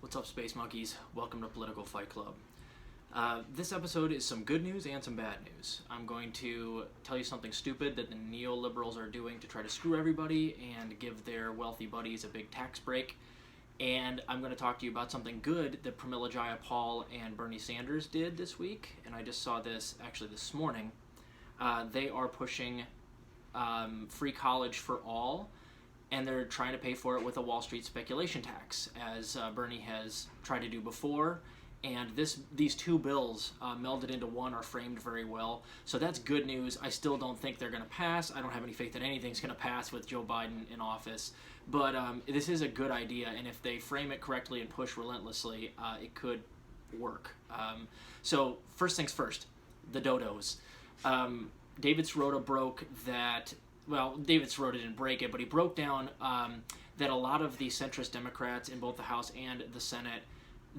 What's up, Space Monkeys? Welcome to Political Fight Club. This episode is some good news and some bad news. I'm going to tell you something stupid that the neoliberals are doing to try to screw everybody and give their wealthy buddies a big tax break. And I'm going to talk to you about something good that Pramilla Jayapal and Bernie Sanders did this week. And I just saw this actually this morning. They are pushing free college for all, and they're trying to pay for it with a Wall Street speculation tax, as Bernie has tried to do before. And these two bills melded into one are framed very well. So that's good news. I still don't think they're going to pass. I don't have any faith that anything's going to pass with Joe Biden in office. But this is a good idea, and if they frame it correctly and push relentlessly, it could work. So first things first, the dodos. David Sirota broke that. Well, David Sirota didn't break it, but he broke down that a lot of the centrist Democrats in both the House and the Senate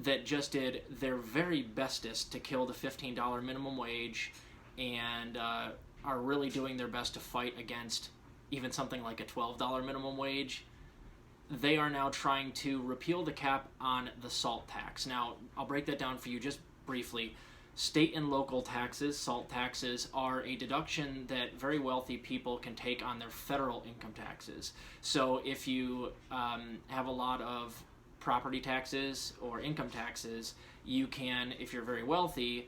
that just did their very bestest to kill the $15 minimum wage and are really doing their best to fight against even something like a $12 minimum wage. They are now trying to repeal the cap on the SALT tax. Now, I'll break that down for you just briefly. State and local taxes, SALT taxes, are a deduction that very wealthy people can take on their federal income taxes. So if you have a lot of property taxes or income taxes, you can, if you're very wealthy,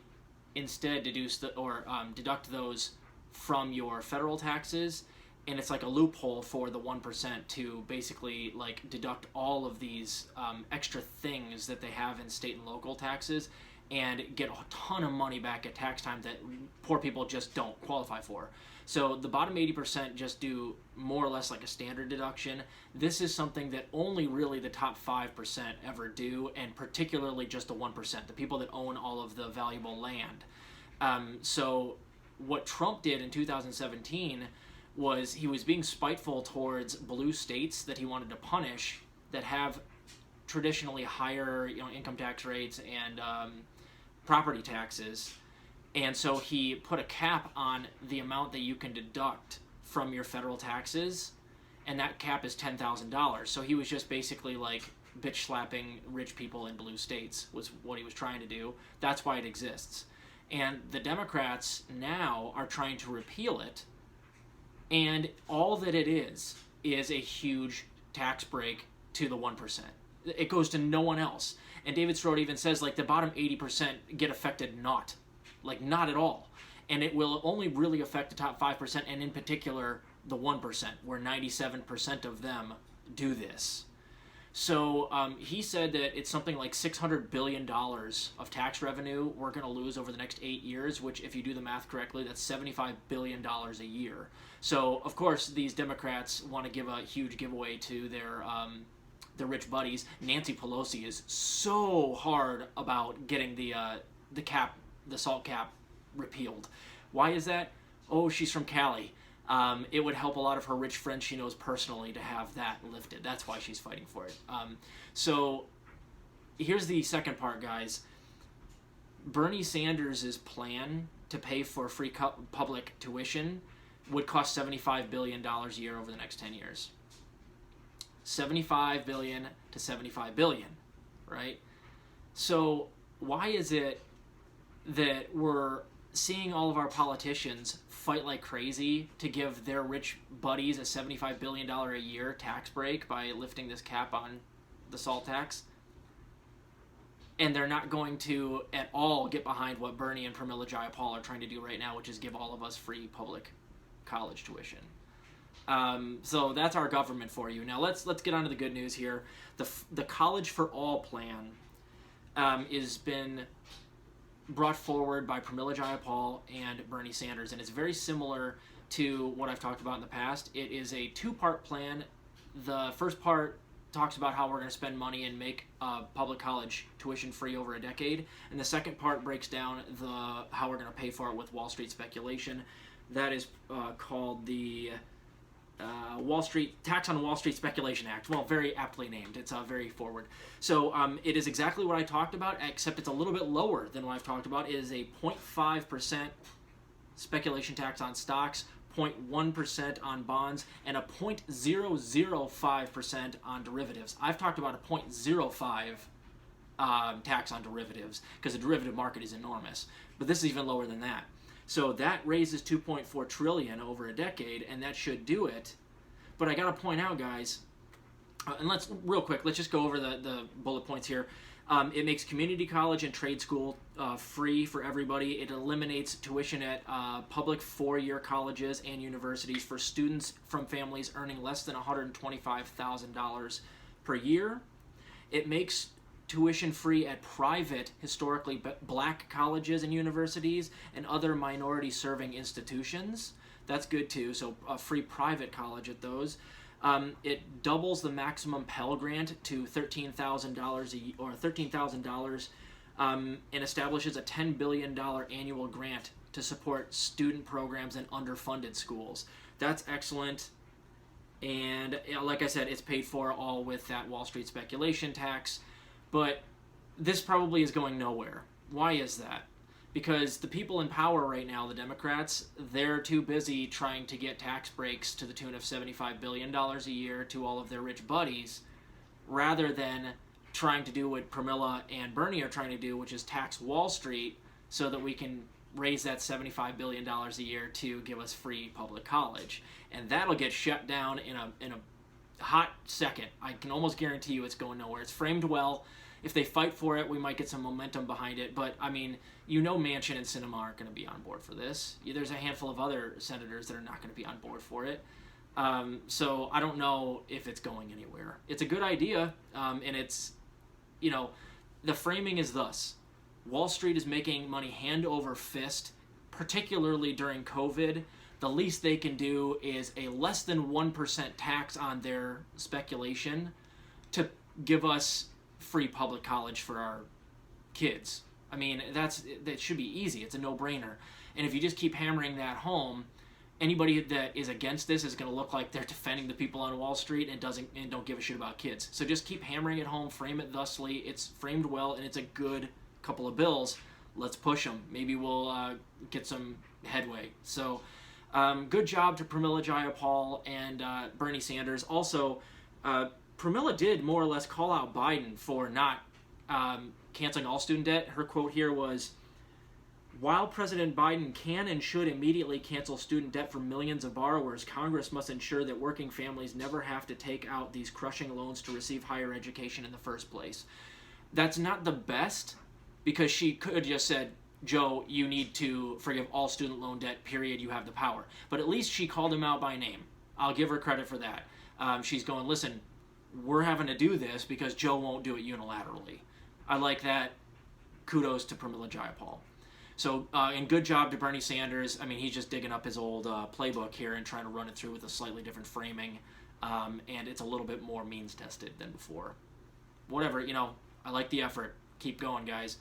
instead deduct those from your federal taxes. And it's like a loophole for the 1% to basically like deduct all of these extra things that they have in state and local taxes and get a ton of money back at tax time that poor people just don't qualify for. So the bottom 80% just do more or less like a standard deduction. This is something that only really the top 5% ever do, and particularly just the 1%, the people that own all of the valuable land. So what Trump did in 2017 was he was being spiteful towards blue states that he wanted to punish that have traditionally higher income tax rates and property taxes. And so he put a cap on the amount that you can deduct from your federal taxes, and that cap is $10,000. So he was just basically like bitch slapping rich people in blue states was what he was trying to do. That's why it exists. And the Democrats now are trying to repeal it, and all that it is a huge tax break to the 1%. It goes to no one else. And David Sirota even says like the bottom 80% get affected not at all. And it will only really affect the top 5%, and in particular the 1%, where 97% of them do this. So he said that it's something like $600 billion of tax revenue we're going to lose over the next 8 years, which if you do the math correctly, that's $75 billion a year. So, of course, these Democrats want to give a huge giveaway to their Nancy Pelosi is so hard about getting the SALT cap repealed. Why is that? Oh, she's from Cali. It would help a lot of her rich friends she knows personally to have that lifted. That's why she's fighting for it. So here's the second part, guys. Bernie Sanders' plan to pay for free public tuition would cost $75 billion a year over the next 10 years. $75 billion to $75 billion, right? So why is it that we're seeing all of our politicians fight like crazy to give their rich buddies a $75 billion a year tax break by lifting this cap on the SALT tax? And they're not going to at all get behind what Bernie and Pramilla Jayapal are trying to do right now, which is give all of us free public college tuition. So that's our government for you. Now let's get on to the good news here. The College for All plan has been brought forward by Pramilla Jayapal and Bernie Sanders, and it's very similar to what I've talked about in the past. It is a two-part plan. The first part talks about how we're going to spend money and make public college tuition free over a decade, and the second part breaks down how we're going to pay for it with Wall Street speculation. That is called the Tax on Wall Street Speculation Act. Well, very aptly named. It's very forward. So it is exactly what I talked about, except it's a little bit lower than what I've talked about. It is a 0.5% speculation tax on stocks, 0.1% on bonds, and a 0.005% on derivatives. I've talked about a 0.05 tax on derivatives, because the derivative market is enormous. But this is even lower than that. So that raises $2.4 trillion over a decade, and that should do it. But I got to point out, guys, and let's just go over the bullet points here. It makes community college and trade school free for everybody. It eliminates tuition at public 4-year colleges and universities for students from families earning less than $125,000 per year. It makes tuition free at private, historically black colleges and universities and other minority serving institutions. That's good too, so a free private college at those. It doubles the maximum Pell Grant to $13,000 or $13,000, and establishes a $10 billion annual grant to support student programs in underfunded schools. That's excellent. And like I said, it's paid for all with that Wall Street speculation tax. But this probably is going nowhere. Why is that? Because the people in power right now, the Democrats, they're too busy trying to get tax breaks to the tune of $75 billion a year to all of their rich buddies, rather than trying to do what Pramilla and Bernie are trying to do, which is tax Wall Street so that we can raise that $75 billion a year to give us free public college. And that'll get shut down in a hot second. I can almost guarantee you it's going nowhere. It's framed well. If they fight for it, we might get some momentum behind it. But, I mean, Manchin and Sinema aren't going to be on board for this. There's a handful of other senators that are not going to be on board for it. So I don't know if it's going anywhere. It's a good idea, and it's, the framing is thus. Wall Street is making money hand over fist, particularly during COVID. The least they can do is a less than 1% tax on their speculation to give us free public college for our kids. I mean, that should be easy. It's a no-brainer. And if you just keep hammering that home, anybody that is against this is going to look like they're defending the people on Wall Street and don't give a shit about kids. So just keep hammering it home, frame it thusly. It's framed well, and it's a good couple of bills. Let's push them. Maybe we'll get some headway. So good job to Pramilla Jayapal and Bernie Sanders. Also, Pramilla did more or less call out Biden for not canceling all student debt. Her quote here was, "While President Biden can and should immediately cancel student debt for millions of borrowers, Congress must ensure that working families never have to take out these crushing loans to receive higher education in the first place." That's not the best, because she could have just said, "Joe, you need to forgive all student loan debt, period, you have the power." But at least she called him out by name. I'll give her credit for that. She's going, listen, we're having to do this because Joe won't do it unilaterally. I like that. Kudos to Pramilla Jayapal. So, and good job to Bernie Sanders. I mean, he's just digging up his old playbook here and trying to run it through with a slightly different framing. And it's a little bit more means-tested than before. Whatever, I like the effort. Keep going, guys.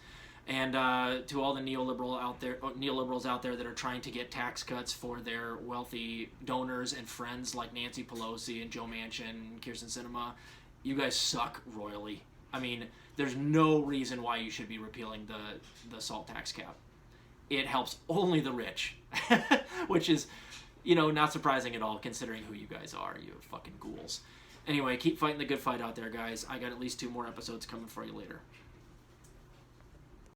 And to all the neoliberals out there that are trying to get tax cuts for their wealthy donors and friends like Nancy Pelosi and Joe Manchin and Kyrsten Sinema, you guys suck royally. I mean, there's no reason why you should be repealing the SALT tax cap. It helps only the rich, which is, not surprising at all considering who you guys are, you fucking ghouls. Anyway, keep fighting the good fight out there, guys. I got at least 2 more episodes coming for you later.